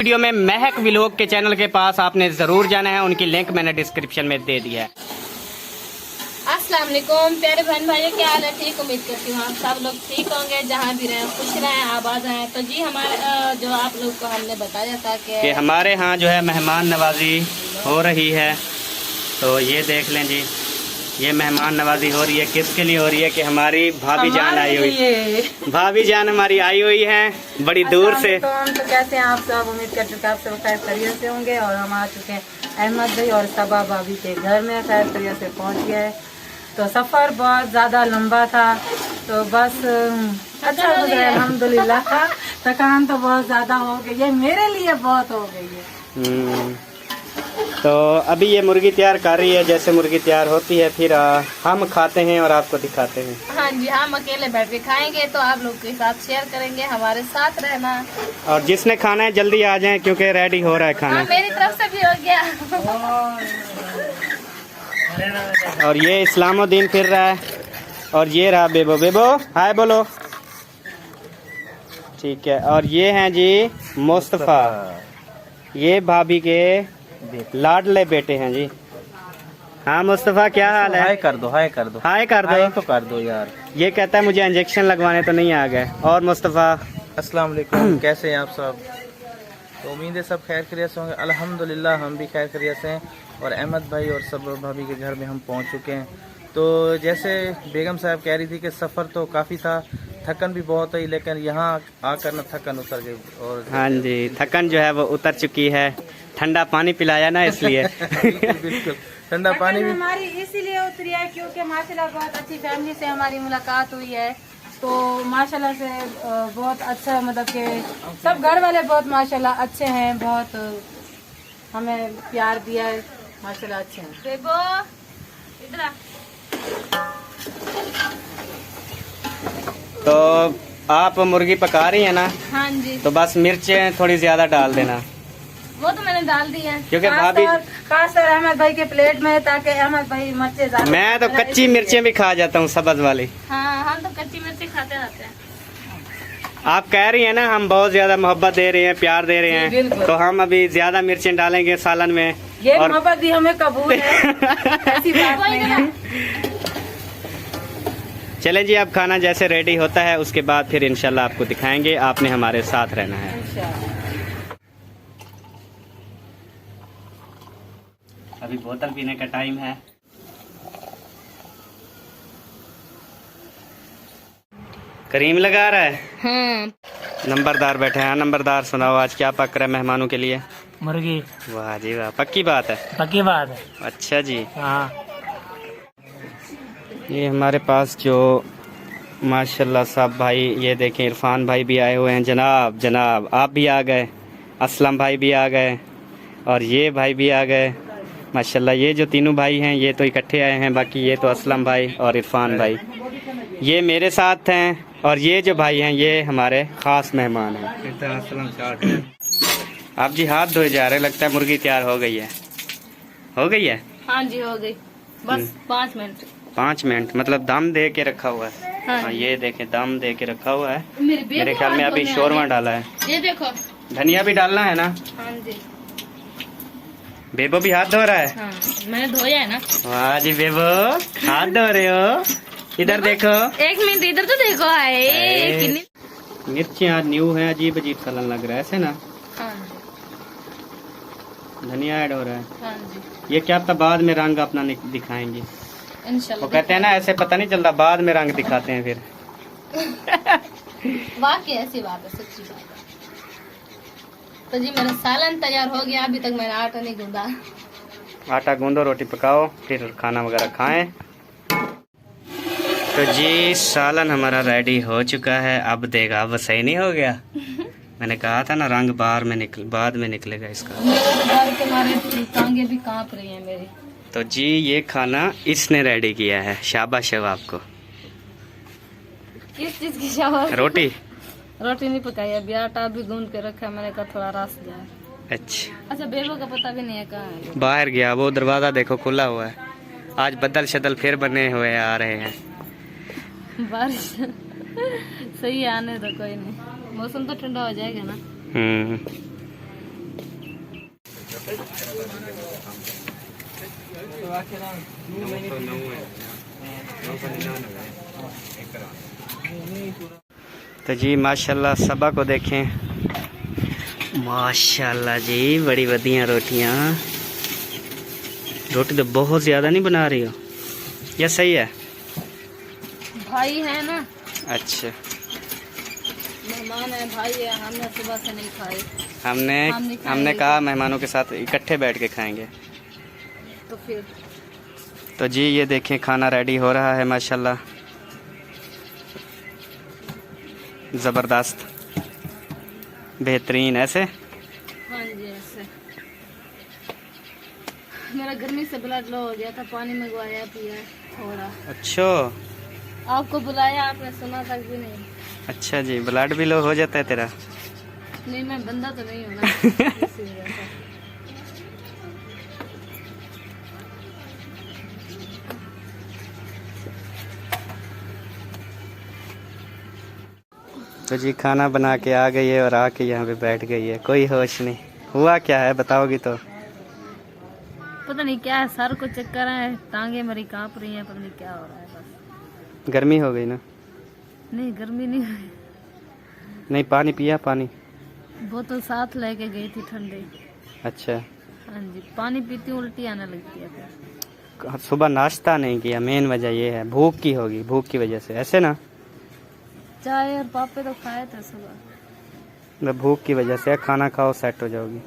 Video में महक vlog के channel के पास आपने जरूर जाना है, उनकी लिंक मैंने डिस्क्रिप्शन में दे दिया है। अस्सलाम वालेकुम प्यारे बहन भाइयों, क्या हाल है? ठीक, उम्मीद करती हूँ आप सब लोग ठीक होंगे, जहाँ भी रहें खुश रहें आबाद रहें। तो जी हमारे जो आप लोग को हमने बताया था कि हमारे यहाँ जो है मेहमान नवाजी हो रही है। तो ये देख लें जी, ये मेहमान नवाजी हो रही है। किसके लिए हो रही है? कि हमारी भाभी जान आई हुई है। भाभी जान हमारी आई हुई है बड़ी दूर से। तो कैसे हैं आप सब? उम्मीद करते हैं आप सब खैर खैरियत से होंगे। और हम आ चुके हैं अहमद भाई और सबा भाभी के घर में, खैर खैरियत से पहुंच गए। तो सफ़र बहुत ज़्यादा लंबा था, तो बस अच्छा गुजरा अल्हम्दुलिल्लाह। थकान तो बहुत ज़्यादा हो गई है, मेरे लिए बहुत हो गई है। तो अभी ये मुर्गी तैयार कर रही है। जैसे मुर्गी तैयार होती है फिर हम खाते हैं और आपको दिखाते हैं। हाँ जी, हम अकेले बैठ के खाएंगे तो आप लोग के साथ शेयर करेंगे, हमारे साथ रहना। और जिसने खाना है जल्दी आ जाए क्योंकि रेडी हो रहा है खाना। हाँ, मेरी तरफ से भी हो गया। और ये इस्लामुद्दीन फिर रहा है और ये रहा बेबो। बेबो हाय बोलो। ठीक है। और ये हैं जी मुस्तफ़ा, ये भाभी के लाडले बेटे हैं जी। हाँ मुस्तफ़ा, क्या हाल है? हाय कर दो, हाय कर दो, हाय कर दो। हाय तो कर दो यार। ये कहता है मुझे इंजेक्शन लगवाने, तो नहीं आ गए। और मुस्तफ़ा अस्सलाम वालेकुम, कैसे हैं आप सब? तो उम्मीद है सब खैर खैरियत से होंगे। अल्हम्दुलिल्लाह हम भी खैर खैरियत से हैं। और अहमद भाई और सब भाभी के घर में हम पहुंच चुके हैं। तो जैसे बेगम साहब कह रही थी कि सफ़र तो काफ़ी था, थकन भी बहुत है, लेकिन यहाँ आकर ना थकन उतर गई। और हाँ जी, थकन जो है वो उतर चुकी है। ठंडा पानी पिलाया ना इसलिए। बिल्कुल बिल्कुल, ठंडा पानी भी हमारी इसीलिए उतरी है क्योंकि माशाल्लाह बहुत अच्छी फैमिली से हमारी मुलाकात हुई है। तो माशाल्लाह से बहुत अच्छा, मतलब कि सब घर वाले बहुत माशाल्लाह अच्छे हैं, बहुत हमें प्यार दिया है, माशाल्लाह अच्छे हैं। बेबो इधर आ। तो आप मुर्गी पका रही हैं ना? हाँ जी, तो बस मिर्चें थोड़ी ज्यादा डाल देना, वो तो मैंने डाल दी है। क्योंकि भाभी खासतौर अहमद भाई के प्लेट में, ताकि अहमद भाई मिर्चे ज्यादा। मैं तो कच्ची मिर्चें भी खा जाता हूँ, सब्ज वाली। हाँ, हम तो कच्ची मिर्ची खाते रहते हैं। आप कह रही हैं ना हम बहुत ज्यादा मोहब्बत दे रहे हैं, प्यार दे रहे हैं, बिल्कुल। तो हम अभी ज्यादा मिर्चें डालेंगे सालन में। ये और मोहब्बत भी हमें कबूल है, ऐसी बात नहीं है। चलें जी, अब खाना जैसे रेडी होता है उसके बाद फिर इंशाल्लाह आपको दिखाएंगे। आपने हमारे साथ रहना है। अभी बोतल पीने का टाइम है। करीम लगा रहा है। हाँ, नंबरदार बैठे हैं। नंबरदार सुनाओ, आज क्या पक रहा है मेहमानों के लिए? मुर्गी। वाह जी वाह, पक्की बात है। पक्की बात है। अच्छा जी। हाँ, ये हमारे पास जो माशाल्लाह साहब भाई, ये देखें इरफान भाई भी आए हुए हैं। जनाब जनाब आप भी आ गए, असलम भाई भी आ गए और ये भाई भी आ गए माशाल्लाह। ये जो तीनों भाई हैं ये तो इकट्ठे आए हैं, बाकी ये तो असलम भाई और इरफान भाई ये मेरे साथ हैं। और ये जो भाई हैं ये हमारे ख़ास मेहमान हैं। आप जी हाथ धोए जा रहे, लगता है मुर्गी तैयार हो गई है। हो गई है? हाँ जी, हो गई, बस 5 मिनट। 5 मिनट मतलब दम दे के रखा हुआ है। हाँ। हाँ, ये देखें दम दे के रखा हुआ है। मेरे मेरे ख्याल में अभी शोरमा डाला है। ये देखो। धनिया भी डालना है ना? हाँ जी। बेबो भी हाथ धो रहा है। हाँ, मैंने धोया है ना। वाह जी बेबो, हाथ धो रहे हो? इधर देखो। 1 मिनट इधर तो देखो। हाय। कितनी। मिर्ची आज न्यू है, अजीब अजीब सा लग रहा है ऐसे ना। हाँ जी, धनिया ऐड हो रहा है। हाँ जी, ये क्या पता बाद में रंग अपना दिखाएंगे। इंशाल्लाह। वो कहते हैं ना ऐसे पता नहीं चलता, बाद में रंग दिखाते हैं फिर। वाकई ऐसी बात है, सच्ची बात है। तो जी मेरा सालन तैयार हो गया, अभी तक मैंने आटा नहीं गूंदा। आटा गूंदो, रोटी पकाओ, फिर खाना वगैरह खाएं। तो जी सालन हमारा रेडी हो चुका है। अब देगा, अब सही नहीं हो गया? मैंने कहा था ना रंग बाद में निकलेगा इसका। मेरे तो डर के मारे टांगे भी कांप रही हैं मेरी। तो जी ये खाना इसने रेडी किया है, शाबाश है आपको। किस चीज की शाबाश? रोटी नहीं पकाई, अभी आटा भी गूंद के रखा है, मैंने कहा थोड़ा रस जाए। अच्छा, बेबो का पता भी नहीं है कहाँ है। बाहर गया, वो दरवाजा देखो खुला हुआ है। आज बदल शदल फिर बने हुए आ रहे हैं। बारिश सही है, आने दो, कोई नहीं, मौसम तो ठंडा हो जाएगा ना। तो जी माशाल्लाह सबा को देखें, माशाल्लाह जी बड़ी बढ़िया रोटियाँ। रोटी तो बहुत ज़्यादा नहीं बना रही हो, या सही है? भाई है ना, अच्छा, मेहमान है, भाई है, हमने सुबह से नहीं खाए। हमने हमने कहा मेहमानों के साथ इकट्ठे बैठ के खाएंगे। तो फिर तो जी ये देखें खाना रेडी हो रहा है माशाल्लाह, ज़बरदस्त बेहतरीन। ऐसे हाँ जी, ऐसे मेरा गर्मी से ब्लड लो हो गया था, पानी मंगवाया, पिया थोड़ा। अच्छा, आपको बुलाया, आपने सुना तक भी नहीं। अच्छा जी, ब्लड भी लो हो जाता है तेरा? नहीं, मैं बंदा तो नहीं हूँ ना, इसी वजह से। तो जी खाना बना के आ गई है और आके यहाँ पे बैठ गई है, कोई होश नहीं। हुआ क्या है बताओगी तो? पता नहीं क्या है, सर को चक्कर है, टांगे मेरी कांप रही हैं, पता नहीं क्या हो रहा है। बस गर्मी हो गई ना? नहीं, गर्मी नहीं हुई। नहीं, पानी पिया? पानी बोतल साथ लेके गई थी ठंडी। अच्छा, हाँ जी, पानी पीती हूँ उल्टी आने लगती है फिर। सुबह नाश्ता नहीं किया, मेन वजह ये है, भूख की होगी, भूख की वजह से। ऐसे ना, चाय और पापे तो खाए थे सुबह। भूख की वजह से खाना खाओ, सेट हो जाओगी।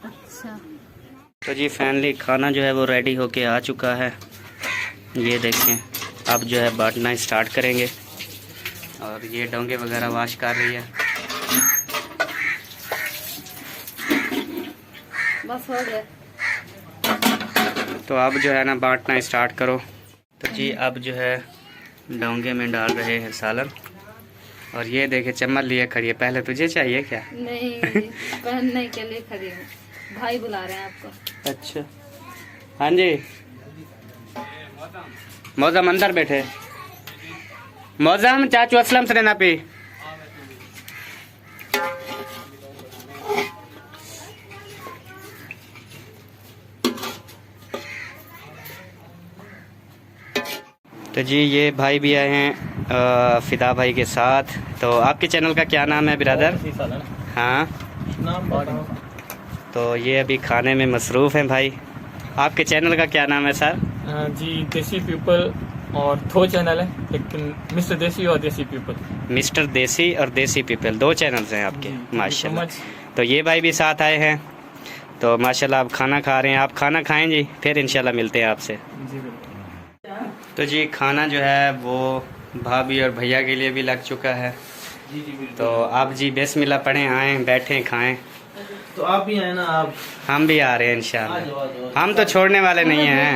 अच्छा, तो जी फाइनली खाना जो है वो रेडी होके आ चुका है। ये देखें, अब जो है बांटना स्टार्ट करेंगे। और ये डोंगे वगैरह वाश कर रही है। बस हो गए। तो अब जो है ना बांटना स्टार्ट करो। तो जी अब जो है डोंगे में डाल रहे हैं सालन। और ये देखे चम्मच लिए खड़ी है। पहले तुझे चाहिए क्या? नहीं, पहनने के लिए खड़ी हूँ, भाई बुला रहे हैं आपको। अच्छा, हाँ जी, मौजम अंदर बैठे। मौजम चाचू असलम से ना पी। तो जी ये भाई भी आए हैं फिदा भाई के साथ। तो आपके चैनल का क्या नाम है बिरादर? हाँ, तो ये अभी खाने में मसरूफ़ हैं भाई। आपके चैनल का क्या नाम है सर? जी देसी पीपल और दो चैनल है, लेकिन मिस्टर देसी और देसी पीपल। मिस्टर देसी और देसी पीपल, दो चैनल्स हैं आपके, माशाल्लाह। तो ये भाई भी साथ आए हैं। तो माशाल्लाह आप खाना खा रहे हैं। आप खाना खाएं जी, फिर इंशाल्लाह मिलते हैं आपसे। जी तो जी खाना जो है वो भाभी और भैया के लिए भी लग चुका है। जी जी बिल्कुल। तो आप जी बिस्मिल्लाह पढ़ें, आएँ बैठें खाएं। तो आप भी आए ना, आप हम भी आ रहे हैं इंशाल्लाह। आ जाओ, आ जाओ। हम तो छोड़ने वाले नहीं हैं।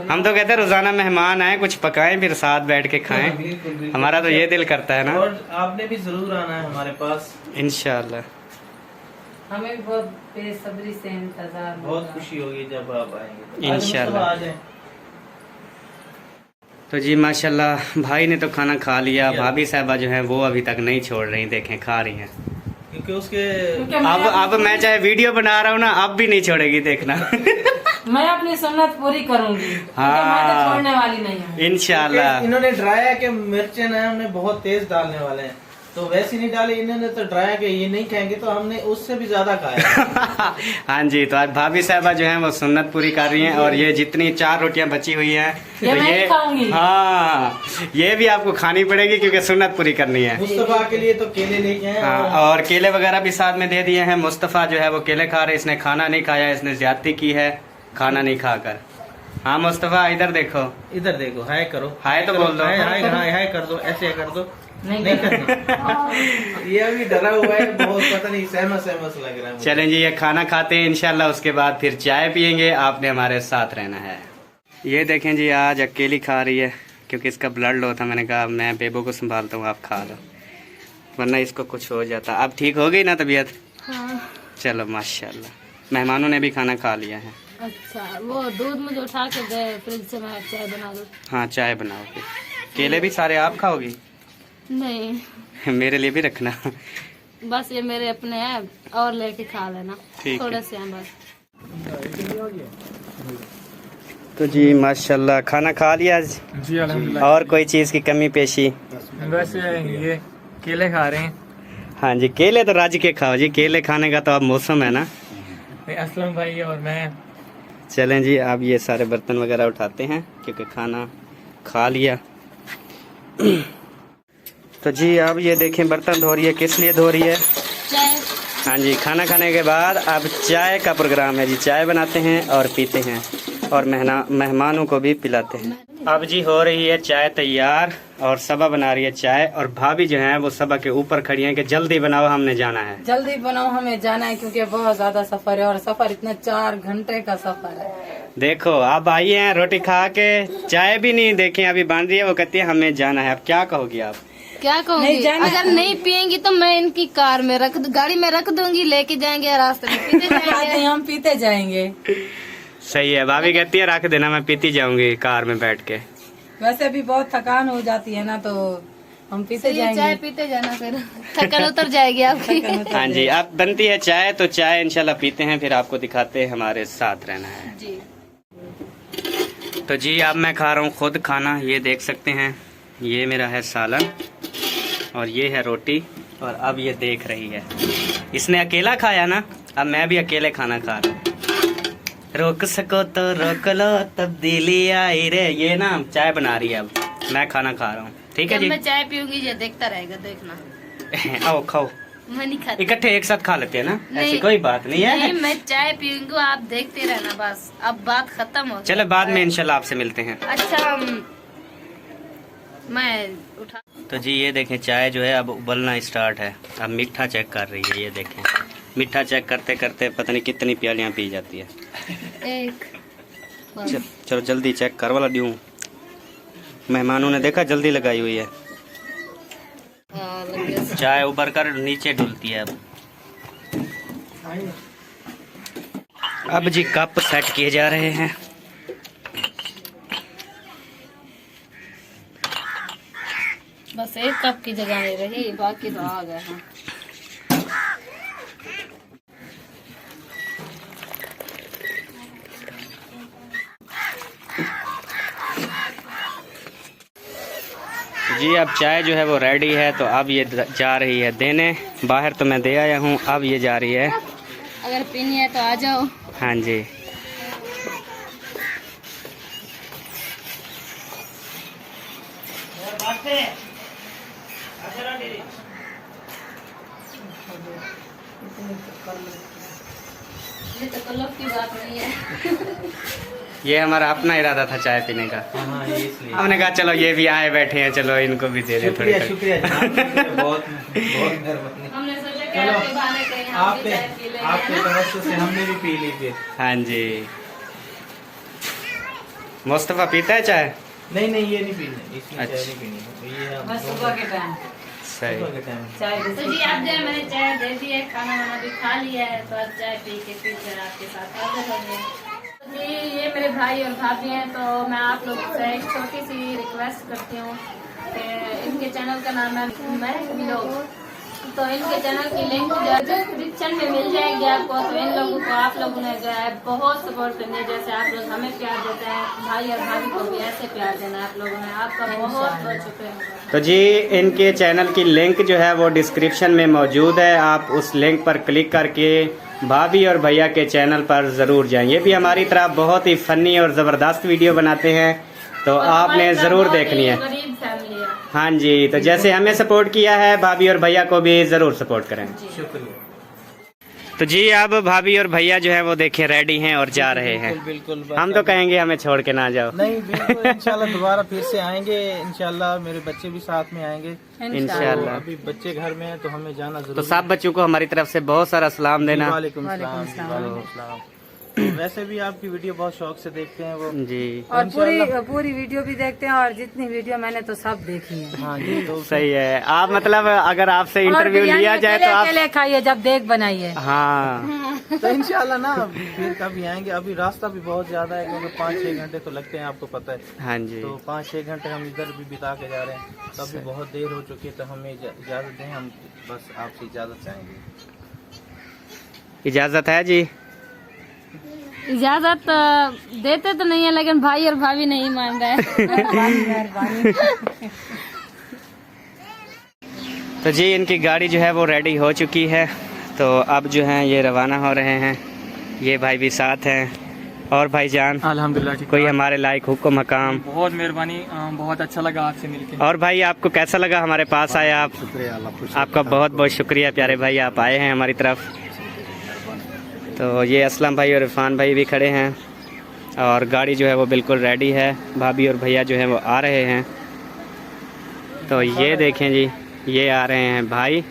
हम तो कहते हैं रोजाना मेहमान आए, कुछ पकाएं फिर साथ बैठ के खाएं। बिल्कुल, बिल्कुल। हमारा तो ये दिल करता है ना। और आपने भी जरूर आना है हमारे पास, इंशाल्लाह। हमें भी बहुत बेसब्री से इंतजार, बहुत खुशी होगी जब आप आएंगे। इंशाल्लाह। आ जाए। तो जी माशाल्लाह भाई ने तो खाना खा लिया, भाभी साहबा जो है वो अभी तक नहीं छोड़ रही, देखें खा रही हैं। क्योंकि उसके अब मैं चाहे वीडियो बना रहा हूँ ना, अब भी नहीं छोड़ेगी, देखना। मैं अपनी सुन्नत पूरी करूंगी। हाँ। मैं तो छोड़ने वाली नहीं हूँ इंशाल्लाह। इन्होंने डराया कि मिर्चें ना हमने बहुत तेज डालने वाले हैं, तो वैसे नहीं डाले। इन्होंने तो डराया कि ये नहीं खाएंगे, तो हमने उससे भी ज्यादा खाया। हाँ जी, तो आज भाभी साहबा जो है वो सुन्नत पूरी कर रही हैं। और ये जितनी 4 रोटियां बची हुई हैं ये तो मैं ही खाऊंगी। हाँ, ये भी आपको खानी पड़ेगी क्योंकि सुन्नत पूरी करनी है। मुस्तफा के लिए तो केले लेके आए। हाँ, और केले वगैरह भी साथ में दे दिए हैं। मुस्तफा जो है वो केले खा रहे, इसने खाना नहीं खाया, इसने ज्यादती की है खाना नहीं खाकर। हाँ मुस्तफा इधर देखो, इधर देखो, हाय करो। हाय तो बोल दो। हाय हाय हाय हाय कर दो, ऐसे कर दो। नहीं करना। ये अभी डरा हुआ है बहुत, पता नहीं सहमत लग रहा है मुझे। चलें जी, ये खाना खाते हैं इंशाल्लाह, उसके बाद फिर चाय पियेंगे। आपने हमारे साथ रहना है। ये देखें जी, आज अकेली खा रही है क्योंकि इसका ब्लड लो था। मैंने कहा मैं बेबो को संभालता हूँ, आप खा लो, वरना इसको कुछ हो जाता। अब ठीक हो गई ना तबीयत? हाँ। चलो माशाल्लाह। मेहमानों ने भी खाना खा लिया है। अच्छा, वो दूध मुझे उठा के दे फ्रिज से, मैं चाय बना दूँ। हाँ चाय बनाओ फिर। केले भी सारे आप खाओगी? नहीं, मेरे लिए भी रखना। बस ये मेरे अपने हैं, और लेके खा लेना। ठीक है। थोड़े से हैं बस। तो जी माशाल्लाह खाना खा लिया जी अल्हम्दुलिल्लाह। और कोई चीज़ की कमी पेशी? बस ये केले खा रहे हैं। हाँ जी, केले तो रज के खाओ जी, केले खाने का तो अब मौसम है ना। असलम भाई और मैं चलें जी, अब ये सारे बर्तन वगैरह उठाते हैं क्योंकि खाना खा लिया। तो जी अब ये देखें बर्तन धो रही है, किस लिए धो रही है? चाय। हाँ जी, खाना खाने के बाद अब चाय का प्रोग्राम है जी, चाय बनाते हैं और पीते हैं और मेहमानों को भी पिलाते हैं। अब जी हो रही है चाय तैयार और सबा बना रही है चाय, और भाभी जो है वो सबा के ऊपर खड़ी हैं कि जल्दी बनाओ, हमने जाना है। जल्दी बनाओ, हमें जाना है क्योंकि बहुत ज्यादा सफर है और सफर इतना 4 घंटे का सफर है। देखो अब आई हैं रोटी खा के, चाय भी नहीं देखें अभी बन रही है, वो कहती है हमें जाना है। अब क्या कहोगी आप? क्या कहूँगी? नहीं जाना। अगर नहीं पियेंगी तो मैं इनकी कार में गाड़ी में रख दूंगी, लेके जाएंगे रास्ते में पीते जाएंगे। हम पीते जाएंगे। सही है, भाभी कहती है रख देना, मैं पीती जाऊंगी कार में बैठ के। वैसे भी बहुत थकान हो जाती है ना, तो हम पीते चाय जाएंगे। पीते जाना, फिर थकान उतर जाएगी आपकी। हाँ जी, अब बनती है चाय, तो चाय इंशाल्लाह पीते हैं, फिर आपको दिखाते हैं, हमारे साथ रहना है जी। तो जी अब मैं खा रहा हूँ खुद खाना, ये देख सकते हैं, ये मेरा है सालन और ये है रोटी, और अब ये देख रही है, इसने अकेला खाया ना, अब मैं भी अकेले खाना खा रहा हूँ। रोक सको तो रोक लो, तब्दीली आई रे। ये ना चाय बना रही है, अब मैं खाना खा रहा हूँ, ठीक है जब जी। मैं चाय पीऊंगी ये देखता रहेगा, देखना। आओ खाओ, मैं नहीं खाती। इकट्ठे एक साथ खा लेते हैं ना, ऐसी नहीं। कोई बात नहीं है। नहीं, मैं चाय पीऊंगी, आप देखते रहना बस। अब बात खत्म हो गई। चलो बाद में इंशाल्लाह आपसे मिलते हैं। अच्छा मैं उठा। तो जी ये देखें चाय जो है अब उबलना स्टार्ट है, अब मीठा चेक कर रही है, ये देखें मीठा चेक करते करते पता नहीं कितनी प्यालियाँ पी जाती है। एक चलो जल्दी चेक कर वाला दूँ, मेहमानों ने देखा जल्दी लगाई हुई है। चाय उबर कर नीचे डुलती है। अब जी कप सेट किए जा रहे हैं। बस एक कप की जगह नहीं रही, बाकी तो आ गए हैं। जी अब चाय जो है वो रेडी है, तो अब ये जा रही है देने, बाहर तो मैं दे आया हूँ, अब ये जा रही है। अगर पीनी है तो आ जाओ। हाँ जी ये तो कलफ की बात नहीं है। ये हमारा अपना इरादा था चाय पीने का, हमने कहा चलो ये भी आए बैठे हैं, चलो इनको भी दे दे थोड़ी। शुक्रिया बहुत मेहरबानी। हमने सोचा कि आपके बहाने कहीं हम भी चाय पी लेंगे, आपके है ना? तवज्जो से हमने भी पी ली थी। हाँ जी, मुस्तफा पीता है चाय? नहीं नहीं ये नहीं पीनी, इसमें चाय अच्छा। नहीं पीनी, ये हम बस सुबह के टाइम सही। सुबह के टाइम। चाय तो जी आप जो है मैंने चाय दे दी है, खाना वाना भी खा लिया है, तो अब चाय पी के फिर आपके साथ हाजिर हो गए। जी ये मेरे भाई और भाभी हैं, तो मैं आप लोग से एक छोटी सी रिक्वेस्ट करती हूँ कि इनके चैनल का नाम है महक व्लॉग, तो इनके चैनल की लिंक जो है डिस्क्रिप्शन में मिल जाएगी आपको। तो इन लोगों को आप लोगों ने जो है बहुत सपोर्ट करनी है, जैसे आप लोग हमें प्यार देते हैं, भाई और भाभी को भी ऐसे प्यार देना है आप लोगों ने। आपका बहुत बहुत शुक्रिया। तो जी इनके चैनल की लिंक जो है वो डिस्क्रिप्शन में मौजूद है, आप उस लिंक पर क्लिक करके भाभी और भैया के चैनल पर ज़रूर जाएं। ये भी हमारी तरह बहुत ही फनी और ज़बरदस्त वीडियो बनाते हैं, तो आपने ज़रूर देखनी है। गरीब फैमिली है। हाँ जी, तो जैसे हमें सपोर्ट किया है भाभी और भैया को भी ज़रूर सपोर्ट करें। शुक्रिया। तो जी अब भाभी और भैया जो है वो देखें रेडी हैं और जा रहे हैं। बिल्कुल बस हम तो कहेंगे हमें छोड़ के ना जाओ। नहीं बिल्कुल इंशाल्लाह दोबारा फिर से आएंगे, इंशाल्लाह मेरे बच्चे भी साथ में आएंगे। इंशाल्लाह। अभी बच्चे घर में हैं तो हमें जाना जरूर। तो सब बच्चों को हमारी तरफ से बहुत सारा सलाम देना। वालेकुम सलाम। वालेकुम सलाम। वैसे भी आपकी वीडियो बहुत शौक से देखते हैं वो। जी और पूरी वीडियो भी देखते हैं, और जितनी वीडियो मैंने तो सब देखी है। हाँ जी तो सही है। आप मतलब अगर आपसे इंटरव्यू लिया जाए तो आप अकेले खाइए जब देख बनाइए। हाँ तो इंशाल्लाह ना फिर कभी आएंगे। अभी रास्ता भी बहुत ज्यादा है क्योंकि 5-6 घंटे तो लगते हैं, आपको पता है। हाँ जी, तो 5-6 घंटे हम इधर भी बिता के जा रहे हैं, तब भी बहुत देर हो चुकी है, तो हमें इजाजत दें, हम बस आपसे इजाजत चाहेंगे। इजाजत है जी। इजाजत देते तो नहीं है, लेकिन भाई और भाभी नहीं मान रहे। मेहरबानी। तो जी इनकी गाड़ी जो है वो रेडी हो चुकी है, तो अब जो है ये रवाना हो रहे हैं। ये भाई भी साथ हैं। और भाईजान अल्हम्दुलिल्लाह ठीक। कोई हमारे लायक हुक्म मकाम? बहुत मेहरबानी, बहुत अच्छा लगा आपसे मिलके। और भाई आपको कैसा लगा हमारे पास आए आप? आपका बहुत बहुत शुक्रिया प्यारे भाई, आप आए हैं हमारी तरफ। तो ये असलम भाई और इरफान भाई भी खड़े हैं और गाड़ी जो है वो बिल्कुल रेडी है। भाभी और भैया जो है वो आ रहे हैं। तो ये देखें जी, ये आ रहे हैं भाई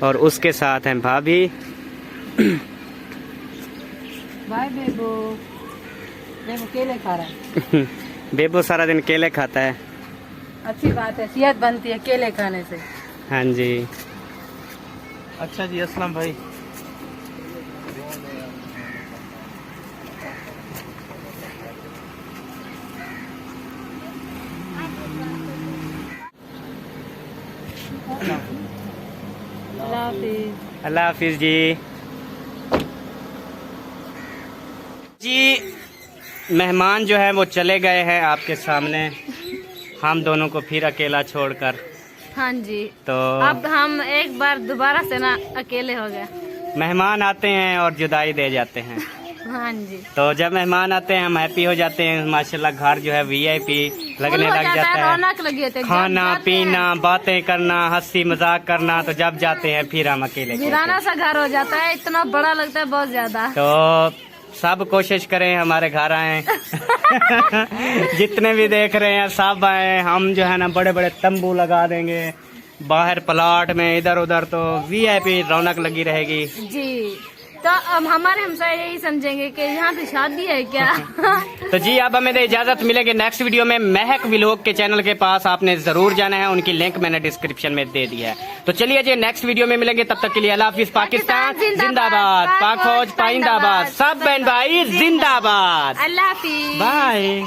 और उसके साथ हैं भाभी। बाय बेबो। बेबो केले खा रहा है। बेबू सारा दिन केले खाता है। अच्छी बात है, सेहत बनती है केले खाने से। हाँ जी। अच्छा जी असलम भाई, अल्लाह हाफिज। अल्लाह हाफिज जी। जी मेहमान जो है वो चले गए हैं आपके सामने, हम दोनों को फिर अकेला छोड़कर। हाँ जी, तो अब हम एक बार दोबारा से ना अकेले हो गए। मेहमान आते हैं और जुदाई दे जाते हैं। हाँ जी, तो जब मेहमान आते हैं हम हैप्पी हो जाते हैं। माशाल्लाह घर जो है VIP लगने फुल हो लग जाता है। रौनक लगी होती है। जब खाना जाते हैं, पीना बातें करना हंसी मजाक करना। तो जब जाते हैं फिर हम अकेले वीराना सा घर हो जाता है, इतना बड़ा लगता है, बहुत ज्यादा। तो सब कोशिश करें हमारे घर आए। जितने भी देख रहे हैं सब आए। हम जो है ना बड़े बड़े तंबू लगा देंगे बाहर प्लाट में, इधर उधर। तो VIP रौनक लगी रहेगी जी। तो अब हमारे हमसाए यही समझेंगे कि यहाँ पे शादी है क्या। तो जी अब हमें इजाजत मिलेगी नेक्स्ट वीडियो में। महक व्लॉग के चैनल के पास आपने जरूर जाना है, उनकी लिंक मैंने डिस्क्रिप्शन में दे दी है। तो चलिए जी नेक्स्ट वीडियो में मिलेंगे, तब तक के लिए अल्लाह हाफिज। पाकिस्तान जिंदाबाद, पाक फौज पाइंदाबाद, सब बहन भाई जिंदाबाद। अल्लाह हाफिज, बाय।